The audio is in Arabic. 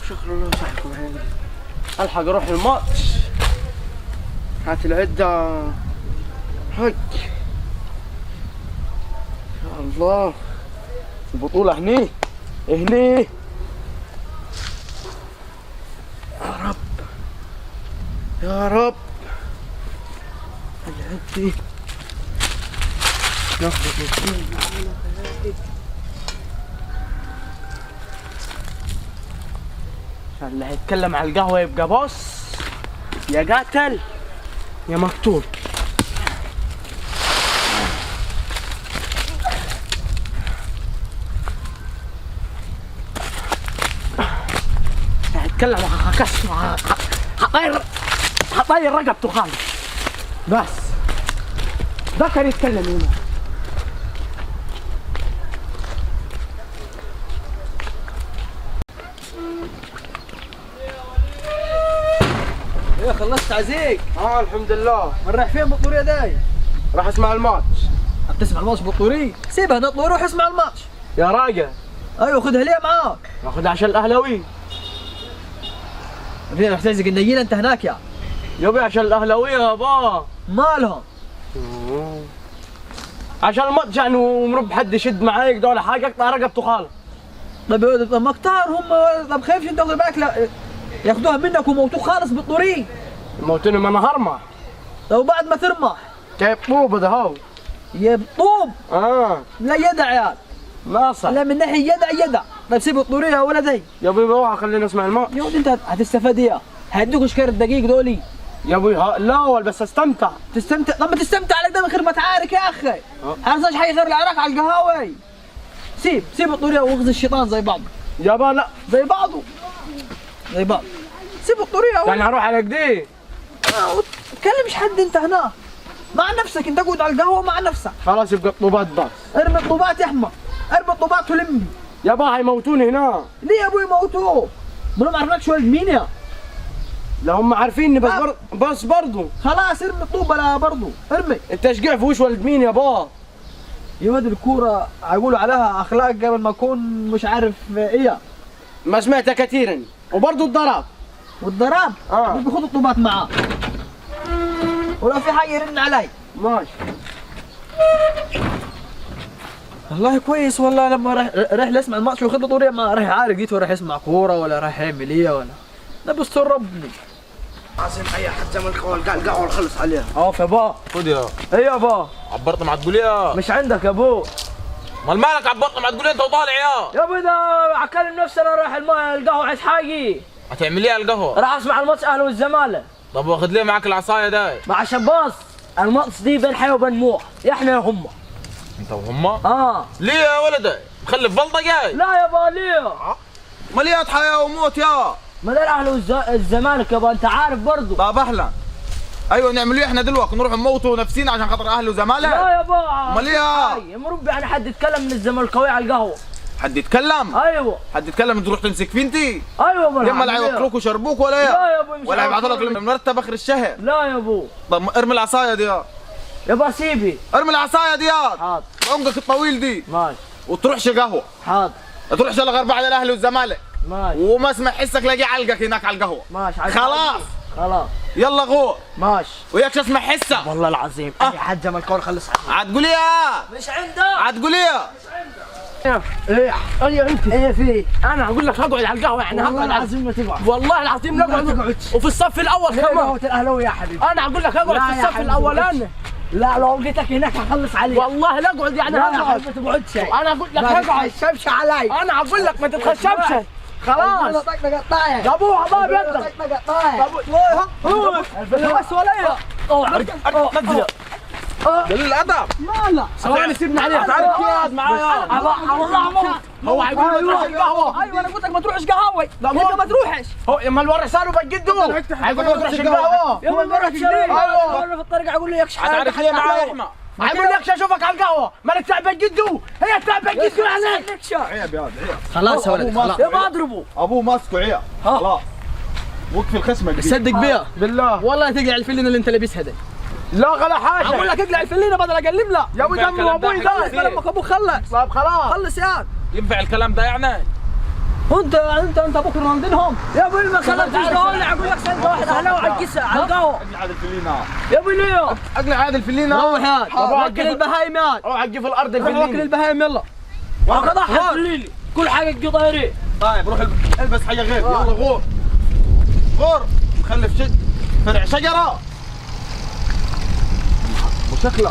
شكرا لله صاحبكم هنا. الحق اروح الماتش. هات العدة. هك يا الله، البطولة هني هني. يا رب يا رب. العدة ناخذ الاثنين معانا خيالي. اللي هيتكلم على القهوة يبقى بص يا قاتل يا مقتول. هيتكلم هكسر هطير رقبته خالص. بس ده كان يتكلم هنا. ايه خلصت عزيك؟ الحمد لله. من رايح فين بالطورية داي؟ راح اسمع الماتش. تسمع الماتش بالطورية؟ سيبها نطلع روح اسمع الماتش. يا راجل ايوه خذها ليه معاك؟ باخذها عشان الاهلاوي. فين رح تلزق النيلة انت هناك يا؟ يبي عشان الاهلاوي يابا. مالهم؟ عشان الماتش يعني ومرب حد يشد معي يقدر ولا حاجه اقطع رقبته خالص. طيب مقطار هم. طب خايفش انت تاخذ بالك لا ياخذوها منك وموتوه خالص بالطورية. موتني ما انا هرمح. لو بعد ما ترمح جايب طوب ده هو. يا بطوب. لا يدع يا ما صح. لا من ناحية يدع. طيب سيب الطورية يا ولدي. يا ابوي بروح خليني اسمع الماتش. يا ولد انت هتستفاد ايه؟ هيدوك شكر الدقيق دولي. يا ابوي لا بس استمتع. تستمتع؟ طب ما تستمتع عليك ده من خير ما تعارك يا اخي. انا صاج حي غير العراق على القهاوي. سيب الطورية واخذ الشيطان زي بعضه. يابا لا زي بعضه. سيب الطورية يعني هروح على كده. تكلمش حد انت هنا مع نفسك. انت قاعد على القهوة مع نفسك. خلاص يبقى الطوبات بس. ارمي الطوبات يا احمد. ارمي الطوبات ولمي. يابا هيموتوني هنا. ليه يا ابوي يموتوه؟ ما عرفناكش ولد مين يا؟ لا هم عارفيني بس برضه. خلاص ارمي الطوبة لا برضه ارمي. التشجيع فيهوش ولد مين يابا. يا ولد الكورة هيقولوا عليها اخلاق قبل ما اكون مش عارف ايه. ما سمعتها كثيرا. وبرضه الضرب. والضرب؟ بياخذوا الطوبات معاه. ولو في حاجة يرن علي. ماشي. والله كويس والله. لما راح يسمع الماتش وياخذ طورية ما راح يعارك ديته ولا راح يسمع كورة ولا راح يعمل ايه ولا. نبص ربني. عاصم اي حد زمن القهوة نخلص عليها. يا با. خد يا. ايه يا با؟ عبرت مع تقوليها. مش عندك يا ابو. مال مالك عبرت مع تقوليها انت وطالع يا. يا ابو ده اكلم نفسي انا رايح القهوة عايز حاجي. هتعمل ايه على القهوة؟ راح اسمع الماتش اهلي والزمالة. طب واخد ليه معك العصاية داي؟ مع شباص. الماتش دي بين حي وبين موح. يا احنا يا هم. انت وهم؟ ليه يا ولدي؟ مخلف بلطة جاي؟ لا يا با ليه؟ مليات حياة وموت يا. ما ده الاهلي والزمالك يابا انت عارف برضه. طب احلى. ايوه نعمل ايه احنا دلوقتي؟ نروح نموتوا نفسينا عشان خاطر اهلي وزمالك؟ لا يابا. امال ايه؟ يا مربي يعني حد يتكلم من الزملكاويه على القهوه. حد يتكلم؟ ايوه. حد يتكلم تروح تمسك فيه انت؟ ايوه ما يما لا يوكلوك وشربوك ولا ايه؟ لا يا ابوي مش ولا يبعثوا لك المرتب اخر الشهر؟ لا يا ابو. طب ارمي العصاية دي يا. يابا سيبي. ارمي العصاية دي يا. حاضر. عنقك الطويل دي. ماشي. وتروحش قهوة. حاضر. تروحش الا غير بعد الاهلي والزمالك. ماشي. وما اسمع حسك لاقي علقك هناك على القهوة. ماشي. خلاص. خلاص. يلا غو. ماشي. وياك اسمع حسه. والله العظيم اي حد زملكاوي خلص عليه. عاد قولي يا. مش عنده. عاد قولي يا. ايه ايه انت ايه في؟ انا اقول لك اقعد على القهوه يعني والله العظيم ما تقعد. والله العظيم لا اقعد. وفي الصف الاول كمان. قهوة الاهلاوي يا حبيبي. انا اقول لك اقعد في الصف الاولاني. لا لو لقيتك هناك هخلص عليك. والله لا اقعد يعني لا ما تقعدش. انا اقول لك اقعد. ما تتخشبش علي. انا اقول لك ما تتخشبش. خلاص. طقطقة ابو عباب يدك. بس ولا نزل قليل الادب. لا ثواني سيبني عليه. تعال اقعد معايا. والله موت. هو هيقول ما تروحش القهوه. ايوه انا قلت لك ما تروحش قهاوي. لا انت ما تروحش. هو اما الورا ساله بجده هيقول ما تروحش القهوه. يوم المره ايوه انا في الطريق اقول له يكش حاجه. هتعرف ليه معايا يا احمد؟ هيقول لك اشوفك على القهوه مالك تعبان جده. هي تعبان جده يعني. عيب يا ولد عيب. خلاص يا ولد خلاص. يبقى اضربه. ابوه ماسكه عيب. خلاص. وقف الخصم. صدق بيها بالله والله تقلع الفلين اللي انت لابسها دي. لا غلا حاجه. اقول لك اقلع الفلينه بدل اقلب لا. يا ابوي دم ابوي ده. لما ابوك خلص. طيب خلاص. خلص يا ينفع الكلام ده يعني؟ انت بكره ناندنهم يا ابوي ما خلفتش دول اقول لك سنه واحد اهلا وعلى الكسه على القهوه اقلع عاد الفلينه يا ابوي ليه اقلع عاد الفلينه روح يا وكل البهايم يا روح عقي في الارض روح وكل الفلين. البهايم يلا واخذ احد فليلي كل حاجه قضايري. طيب روح البس حاجه غير يلا غور غور مخلف فرع شجره وشكله